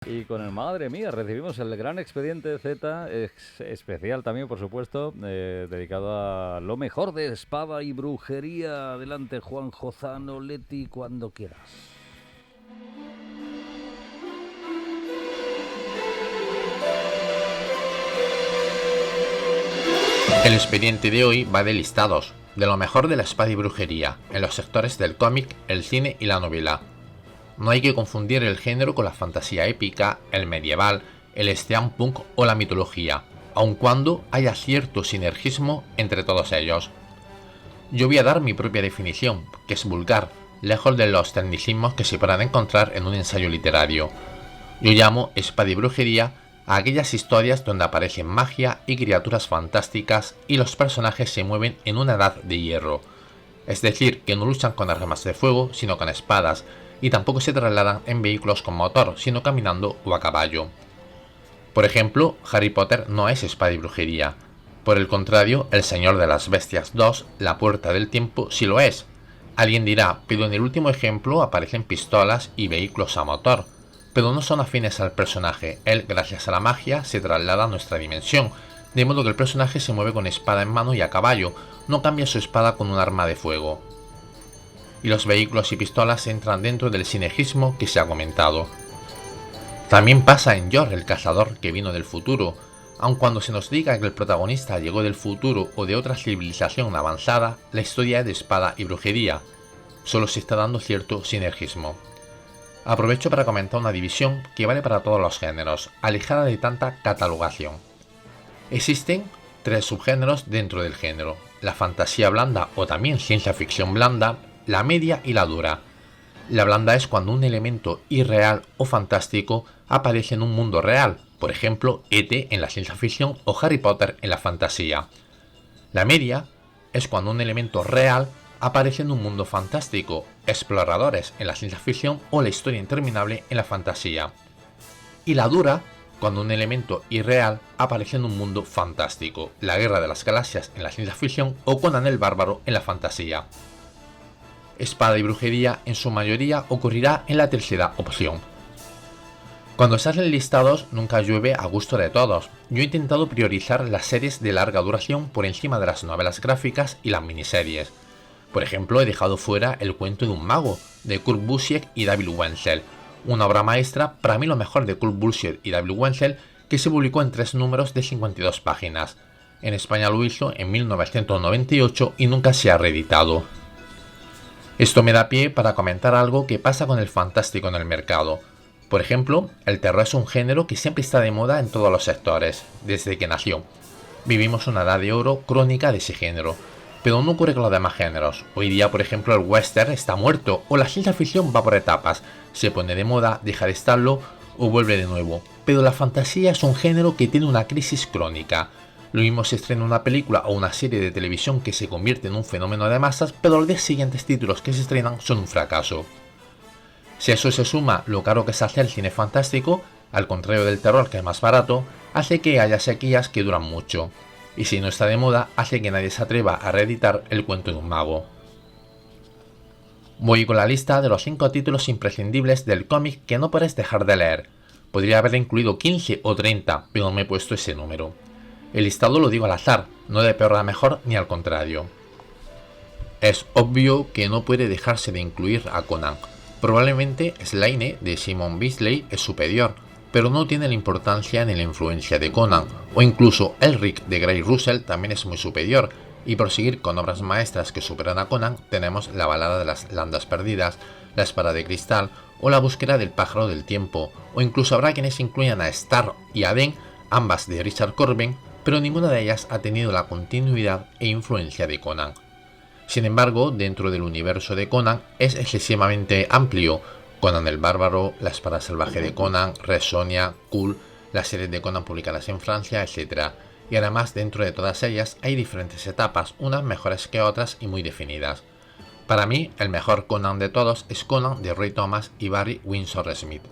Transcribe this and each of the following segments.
Y con el madre mía, recibimos el gran expediente Z, especial también, por supuesto, dedicado a lo mejor de espada y brujería. Adelante, Juan Jozano, Leti, cuando quieras. El expediente de hoy va de listados, de lo mejor de la espada y brujería, en los sectores del cómic, el cine y la novela. No hay que confundir el género con la fantasía épica, el medieval, el steampunk o la mitología, aun cuando haya cierto sinergismo entre todos ellos. Yo voy a dar mi propia definición, que es vulgar, lejos de los tecnicismos que se puedan encontrar en un ensayo literario. Yo llamo espada y brujería a aquellas historias donde aparecen magia y criaturas fantásticas y los personajes se mueven en una edad de hierro. Es decir, que no luchan con armas de fuego, sino con espadas, y tampoco se trasladan en vehículos con motor, sino caminando o a caballo. Por ejemplo, Harry Potter no es espada y brujería. Por el contrario, El Señor de las Bestias 2, La Puerta del Tiempo, sí lo es. Alguien dirá, pero en el último ejemplo aparecen pistolas y vehículos a motor. Pero no son afines al personaje, él, gracias a la magia, se traslada a nuestra dimensión, de modo que el personaje se mueve con espada en mano y a caballo, no cambia su espada con un arma de fuego. Y los vehículos y pistolas entran dentro del sinergismo que se ha comentado. También pasa en Yor, el cazador que vino del futuro, aun cuando se nos diga que el protagonista llegó del futuro o de otra civilización avanzada, la historia es de espada y brujería, solo se está dando cierto sinergismo. Aprovecho para comentar una división que vale para todos los géneros, alejada de tanta catalogación. Existen tres subgéneros dentro del género: la fantasía blanda o también ciencia ficción blanda, la media y la dura. La blanda es cuando un elemento irreal o fantástico aparece en un mundo real, por ejemplo, E.T. en la ciencia ficción o Harry Potter en la fantasía. La media es cuando un elemento real aparece en un mundo fantástico, exploradores en la ciencia ficción o la historia interminable en la fantasía. Y la dura, cuando un elemento irreal aparece en un mundo fantástico, la Guerra de las Galaxias en la ciencia ficción o Conan el Bárbaro en la fantasía. Espada y brujería en su mayoría ocurrirá en la tercera opción. Cuando se hacen listados nunca llueve a gusto de todos. Yo he intentado priorizar las series de larga duración por encima de las novelas gráficas y las miniseries. Por ejemplo, he dejado fuera El cuento de un mago, de Kurt Busiek y David Wenzel, una obra maestra, para mí lo mejor de Kurt Busiek y David Wenzel, que se publicó en 3 números de 52 páginas. En España lo hizo en 1998 y nunca se ha reeditado. Esto me da pie para comentar algo que pasa con el fantástico en el mercado. Por ejemplo, el terror es un género que siempre está de moda en todos los sectores, desde que nació. Vivimos una edad de oro crónica de ese género, pero no ocurre con los demás géneros. Hoy día, por ejemplo, el western está muerto, o la ciencia ficción va por etapas, se pone de moda, deja de estarlo, o vuelve de nuevo. Pero la fantasía es un género que tiene una crisis crónica. Lo mismo se estrena una película o una serie de televisión que se convierte en un fenómeno de masas, pero los 10 siguientes títulos que se estrenan son un fracaso. Si a eso se suma lo caro que es hacer cine fantástico, al contrario del terror que es más barato, hace que haya sequías que duran mucho. Y si no está de moda, hace que nadie se atreva a reeditar El cuento de un mago. Voy con la lista de los 5 títulos imprescindibles del cómic que no puedes dejar de leer. Podría haber incluido 15 o 30, pero no me he puesto ese número. El listado lo digo al azar, no de peor a mejor ni al contrario. Es obvio que no puede dejarse de incluir a Conan. Probablemente Slane de Simon Bisley es superior, pero no tiene la importancia ni la influencia de Conan, o incluso Elric de Gray Russell también es muy superior, y por seguir con obras maestras que superan a Conan tenemos La balada de las landas perdidas, La espada de cristal o La búsqueda del pájaro del tiempo, o incluso habrá quienes incluyan a Star y a Den, ambas de Richard Corbin, pero ninguna de ellas ha tenido la continuidad e influencia de Conan. Sin embargo, dentro del universo de Conan es excesivamente amplio. Conan el Bárbaro, La espada salvaje de Conan, Red Sonja, Cool, las series de Conan publicadas en Francia, etc. Y además dentro de todas ellas hay diferentes etapas, unas mejores que otras y muy definidas. Para mí, el mejor Conan de todos es Conan de Roy Thomas y Barry Windsor Smith.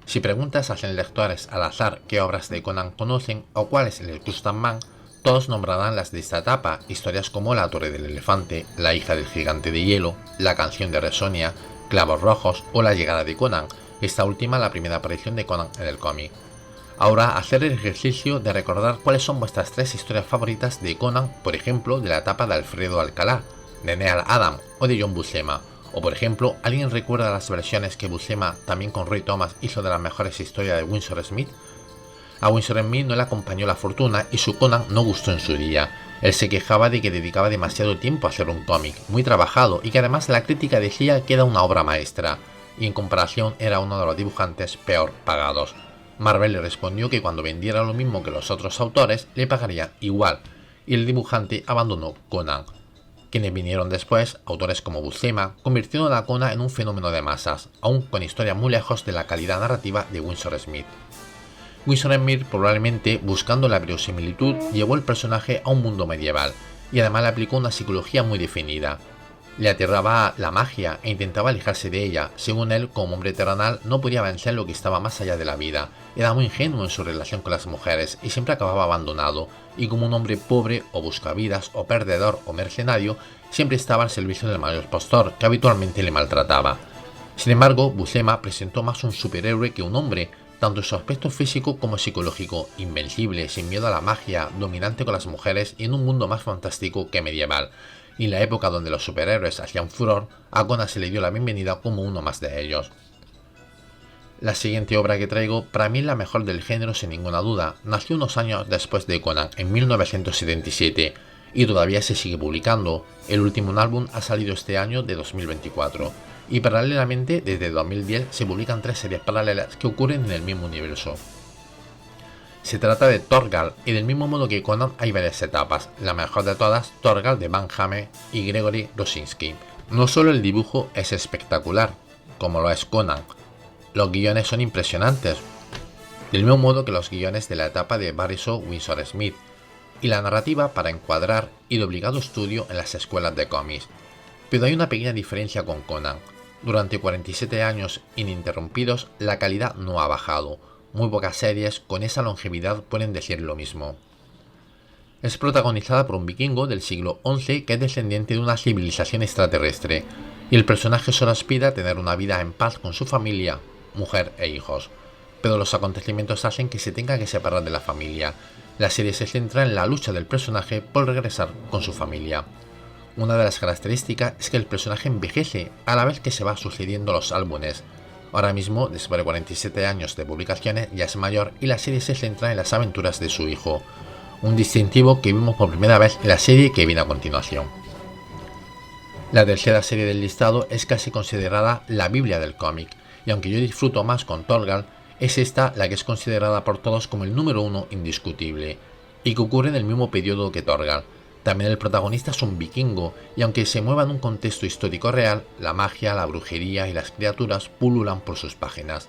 Si preguntas a 100 lectores al azar qué obras de Conan conocen o cuáles les gustan más, todos nombrarán las de esta etapa, historias como La torre del elefante, La hija del gigante de hielo, La canción de Red Sonja, Clavos rojos o La llegada de Conan, esta última la primera aparición de Conan en el cómic. Ahora, hacer el ejercicio de recordar cuáles son vuestras 3 historias favoritas de Conan, por ejemplo, de la etapa de Alfredo Alcalá, de Neal Adam o de John Buscema. O por ejemplo, ¿alguien recuerda las versiones que Buscema, también con Roy Thomas, hizo de las mejores historias de Winsor Smith? A Winsor Smith no le acompañó la fortuna y su Conan no gustó en su día. Él se quejaba de que dedicaba demasiado tiempo a hacer un cómic, muy trabajado, y que además la crítica decía que era una obra maestra, y en comparación era uno de los dibujantes peor pagados. Marvel le respondió que cuando vendiera lo mismo que los otros autores, le pagaría igual, y el dibujante abandonó Conan. Quienes vinieron después, autores como Buscema, convirtieron a Conan en un fenómeno de masas, aún con historias muy lejos de la calidad narrativa de Winsor Smith. Winsor Smith, probablemente buscando la verosimilitud, llevó el personaje a un mundo medieval, y además le aplicó una psicología muy definida. Le aterraba la magia e intentaba alejarse de ella. Según él, como hombre terrenal, no podía vencer lo que estaba más allá de la vida. Era muy ingenuo en su relación con las mujeres y siempre acababa abandonado, y como un hombre pobre o buscavidas o perdedor o mercenario, siempre estaba al servicio del mayor postor, que habitualmente le maltrataba. Sin embargo, Buscema presentó más un superhéroe que un hombre, tanto en su aspecto físico como psicológico, invencible, sin miedo a la magia, dominante con las mujeres y en un mundo más fantástico que medieval. Y en la época donde los superhéroes hacían furor, a Conan se le dio la bienvenida como uno más de ellos. La siguiente obra que traigo, para mí es la mejor del género sin ninguna duda. Nació unos años después de Conan, en 1977, y todavía se sigue publicando. El último álbum ha salido este año de 2024. Y paralelamente, desde 2010 se publican 3 series paralelas que ocurren en el mismo universo. Se trata de Thorgal, y del mismo modo que Conan hay varias etapas, la mejor de todas, Thorgal de Van Hamme y Gregory Rosinski. No solo el dibujo es espectacular, como lo es Conan, los guiones son impresionantes, del mismo modo que los guiones de la etapa de Barry Shaw Winsor Smith, y la narrativa para encuadrar y de obligado estudio en las escuelas de cómics. Pero hay una pequeña diferencia con Conan. Durante 47 años ininterrumpidos, la calidad no ha bajado. Muy pocas series con esa longevidad pueden decir lo mismo. Es protagonizada por un vikingo del siglo XI que es descendiente de una civilización extraterrestre, y el personaje solo aspira a tener una vida en paz con su familia, mujer e hijos. Pero los acontecimientos hacen que se tenga que separar de la familia. La serie se centra en la lucha del personaje por regresar con su familia. Una de las características es que el personaje envejece a la vez que se va sucediendo los álbumes. Ahora mismo, después de 47 años de publicaciones, ya es mayor y la serie se centra en las aventuras de su hijo, un distintivo que vimos por primera vez en la serie que viene a continuación. La tercera serie del listado es casi considerada la Biblia del cómic, y aunque yo disfruto más con Thorgal, es esta la que es considerada por todos como el número 1 indiscutible, y que ocurre en el mismo periodo que Thorgal. También el protagonista es un vikingo, y aunque se mueva en un contexto histórico real, la magia, la brujería y las criaturas pululan por sus páginas.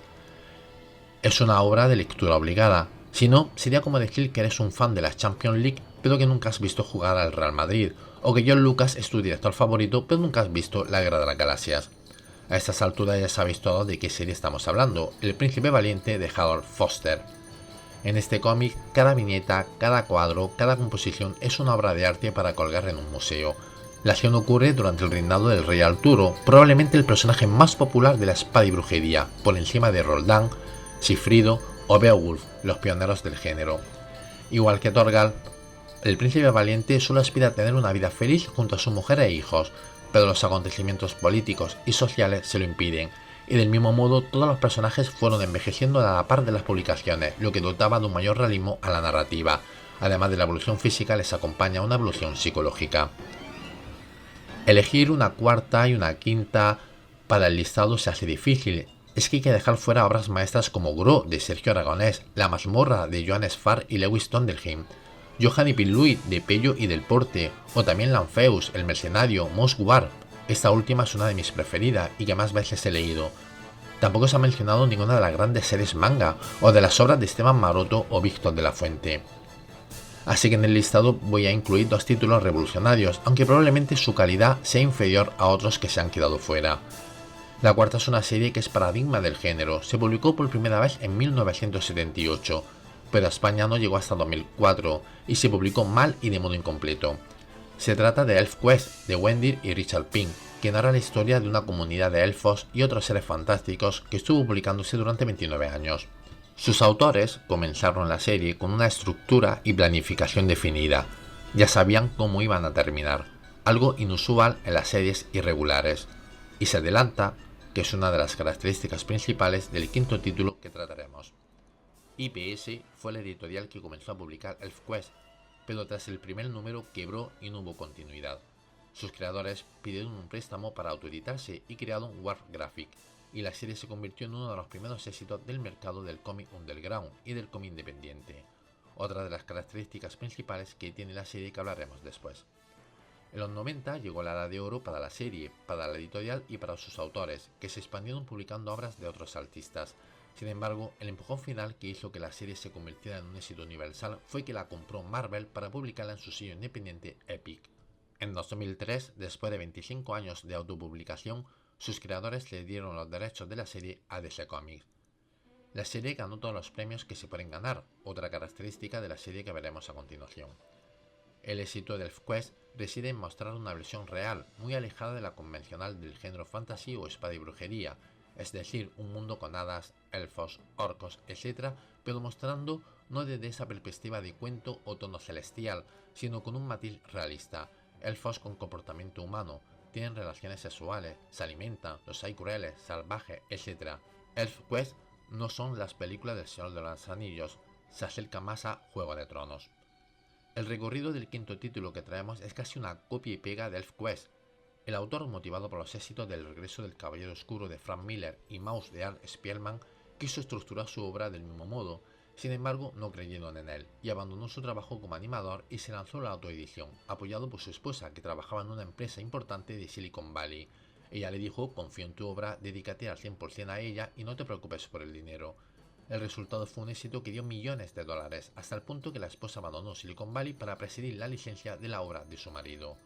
Es una obra de lectura obligada, si no, sería como decir que eres un fan de la Champions League pero que nunca has visto jugar al Real Madrid, o que John Lucas es tu director favorito pero nunca has visto La Guerra de las Galaxias. A estas alturas ya sabéis todo de qué serie estamos hablando, El Príncipe Valiente de Harold Foster. En este cómic, cada viñeta, cada cuadro, cada composición es una obra de arte para colgar en un museo. La acción ocurre durante el reinado del rey Arturo, probablemente el personaje más popular de la espada y brujería, por encima de Roldán, Sigfrido o Beowulf, los pioneros del género. Igual que Thorgal, el príncipe valiente solo aspira a tener una vida feliz junto a su mujer e hijos, pero los acontecimientos políticos y sociales se lo impiden. Y del mismo modo todos los personajes fueron envejeciendo a la par de las publicaciones, lo que dotaba de un mayor realismo a la narrativa. Además de la evolución física les acompaña una evolución psicológica. Elegir una cuarta y una quinta para el listado se hace difícil, es que hay que dejar fuera obras maestras como Gro de Sergio Aragonés, La mazmorra de Joan Sfar y Lewis Trondheim, Johan y Pinluit de Pello y del Porte, o también Lanfeus, El mercenario, Mos Guard. Esta última es una de mis preferidas y que más veces he leído. Tampoco se ha mencionado ninguna de las grandes series manga o de las obras de Esteban Maroto o Víctor de la Fuente. Así que en el listado voy a incluir 2 títulos revolucionarios, aunque probablemente su calidad sea inferior a otros que se han quedado fuera. La cuarta es una serie que es paradigma del género, se publicó por primera vez en 1978, pero a España no llegó hasta 2004 y se publicó mal y de modo incompleto. Se trata de ElfQuest de Wendy y Richard Pink, que narra la historia de una comunidad de elfos y otros seres fantásticos que estuvo publicándose durante 29 años. Sus autores comenzaron la serie con una estructura y planificación definida, ya sabían cómo iban a terminar, algo inusual en las series irregulares, y se adelanta que es una de las características principales del quinto título que trataremos. IPS fue la editorial que comenzó a publicar ElfQuest, pero tras el primer número quebró y no hubo continuidad. Sus creadores pidieron un préstamo para autoeditarse y crearon Warp Graphic, y la serie se convirtió en uno de los primeros éxitos del mercado del cómic underground y del cómic independiente, otra de las características principales que tiene la serie que hablaremos después. En los 90 llegó la edad de oro para la serie, para la editorial y para sus autores, que se expandieron publicando obras de otros artistas. Sin embargo, el empujón final que hizo que la serie se convirtiera en un éxito universal fue que la compró Marvel para publicarla en su sello independiente Epic. En 2003, después de 25 años de autopublicación, sus creadores le dieron los derechos de la serie a DC Comics. La serie ganó todos los premios que se pueden ganar, otra característica de la serie que veremos a continuación. El éxito de ElfQuest reside en mostrar una versión real, muy alejada de la convencional del género fantasy o espada y brujería, es decir, un mundo con hadas, elfos, orcos, etc., pero mostrando no desde esa perspectiva de cuento o tono celestial, sino con un matiz realista. Elfos con comportamiento humano, tienen relaciones sexuales, se alimentan, los hay crueles, salvajes, etc. ElfQuest no son las películas del Señor de los Anillos, se acerca más a Juego de Tronos. El recorrido del quinto título que traemos es casi una copia y pega de ElfQuest. El autor, motivado por los éxitos del Regreso del Caballero Oscuro de Frank Miller y Maus de Art Spiegelman, quiso estructurar su obra del mismo modo. Sin embargo, no creyeron en él y abandonó su trabajo como animador y se lanzó a la autoedición, apoyado por su esposa, que trabajaba en una empresa importante de Silicon Valley. Ella le dijo: confío en tu obra, dedícate al 100% a ella y no te preocupes por el dinero. El resultado fue un éxito que dio millones de dólares, hasta el punto que la esposa abandonó Silicon Valley para presidir la licencia de la obra de su marido.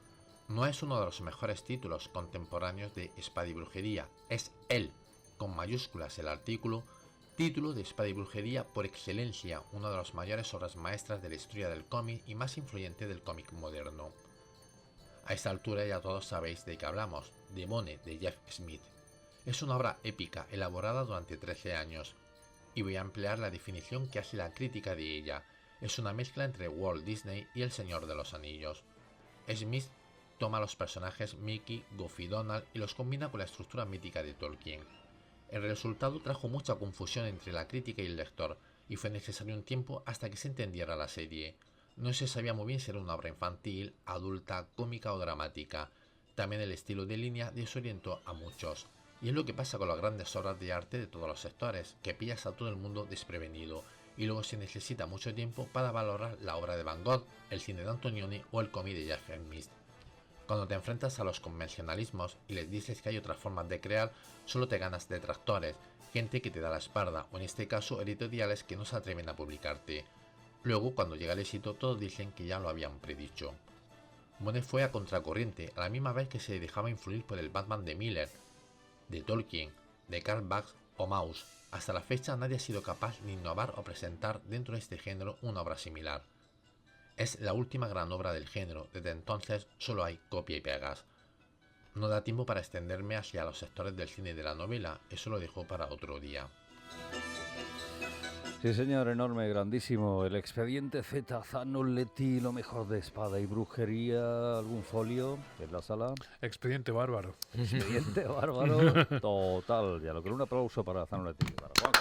No es uno de los mejores títulos contemporáneos de espada y brujería, es el, con mayúsculas el artículo, título de espada y brujería por excelencia, una de las mayores obras maestras de la historia del cómic y más influyente del cómic moderno. A esta altura ya todos sabéis de qué hablamos, Demone de Jeff Smith. Es una obra épica elaborada durante 13 años, y voy a emplear la definición que hace la crítica de ella. Es una mezcla entre Walt Disney y El Señor de los Anillos. Smith toma los personajes Mickey, Goofy, Donald y los combina con la estructura mítica de Tolkien. El resultado trajo mucha confusión entre la crítica y el lector, y fue necesario un tiempo hasta que se entendiera la serie. No se sabía muy bien si era una obra infantil, adulta, cómica o dramática. También el estilo de línea desorientó a muchos. Y es lo que pasa con las grandes obras de arte de todos los sectores, que pillas a todo el mundo desprevenido, y luego se necesita mucho tiempo para valorar la obra de Van Gogh, el cine de Antonioni o el cómic de Jeff Smith. Cuando te enfrentas a los convencionalismos y les dices que hay otras formas de crear, solo te ganas detractores, gente que te da la espalda, o en este caso editoriales que no se atreven a publicarte. Luego, cuando llega el éxito, todos dicen que ya lo habían predicho. Monet fue a contracorriente, a la misma vez que se dejaba influir por el Batman de Miller, de Tolkien, de Karl Barks o Maus. Hasta la fecha nadie ha sido capaz de innovar o presentar dentro de este género una obra similar. Es la última gran obra del género, desde entonces solo hay copia y pegas. No da tiempo para extenderme hacia los sectores del cine y de la novela, eso lo dejo para otro día. Sí, señor, enorme, grandísimo. El expediente Z, Zanoletti, lo mejor de espada y brujería. ¿Algún folio en la sala? Expediente bárbaro. Expediente bárbaro, total. Ya lo creo, un aplauso para Zanoletti. Para Juan.